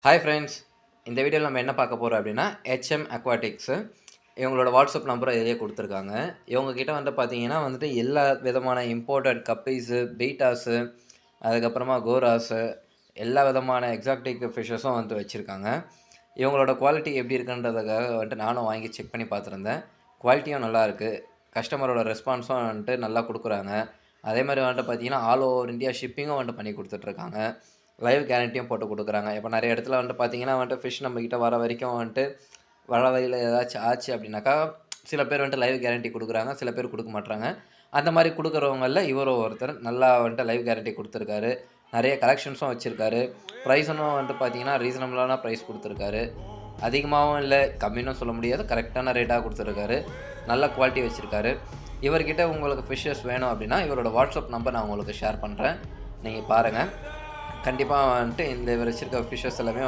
Hi friends, இந்த வீடியோவில் நம்ம என்ன பார்க்க போகிறோம் அப்படின்னா ஹெச்எம் அக்வாட்டிக்ஸு. இவங்களோட வாட்ஸ்அப் நம்பரை இதிலேயே கொடுத்துருக்காங்க. இவங்ககிட்ட வந்து பார்த்தீங்கன்னா வந்துட்டு எல்லா விதமான இம்போர்ட்டட் கப்பீஸு, பீட்டாஸு, அதுக்கப்புறமா கோராஸு, எல்லா விதமான எக்ஸாக்டிக் ஃபிஷ்ஷஸும் வந்து வச்சுருக்காங்க. இவங்களோட குவாலிட்டி எப்படி இருக்குன்றதுக்காக வந்துட்டு நானும் வாங்கி செக் பண்ணி பார்த்துருந்தேன். குவாலிட்டியும் நல்லாயிருக்கு. கஸ்டமரோட ரெஸ்பான்ஸும் வந்துட்டு நல்லா கொடுக்குறாங்க. அதே மாதிரி வந்துட்டு பார்த்தீங்கன்னா ஆல் ஓவர் இந்தியா ஷிப்பிங்கும் வந்துட்டு பண்ணி கொடுத்துட்ருக்காங்க. லைவ் கேரண்டியும் போட்டு கொடுக்குறாங்க. இப்போ நிறைய இடத்துல வந்துட்டு பார்த்தீங்கன்னா வந்துட்டு ஃபிஷ் நம்மக்கிட்ட வர வரைக்கும் வந்துட்டு வர வழியில் ஏதாச்சும் ஆச்சு அப்படின்னாக்கா சில பேர் வந்துட்டு லைவ் கேரண்டி கொடுக்குறாங்க, சில பேர் கொடுக்க மாட்றாங்க. அந்த மாதிரி கொடுக்குறவங்களில் இவரும் ஒருத்தர். நல்லா வந்துட்டு லைவ் கேரண்டி கொடுத்துருக்காரு. நிறைய கலெக்ஷன்ஸும் வச்சுருக்காரு. ப்ரைஸும் வந்துட்டு பார்த்தீங்கன்னா ரீசனபிளான ப்ரைஸ் கொடுத்துருக்காரு. அதிகமாகவும் இல்லை, கம்மின்னு சொல்ல முடியாது, கரெக்டான ரேட்டாக கொடுத்துருக்காரு. நல்ல குவாலிட்டி வச்சுருக்காரு. இவர்கிட்ட உங்களுக்கு ஃபிஷ்ஷஸ் வேணும் அப்படின்னா இவரோட வாட்ஸ்அப் நம்பர் நான் உங்களுக்கு ஷேர் பண்ணுறேன். நீங்கள் பாருங்கள். கண்டிப்பாக வந்துட்டு இந்த இவர் வச்சிருக்க ஃபிஷ்ஷஸ் எல்லாமே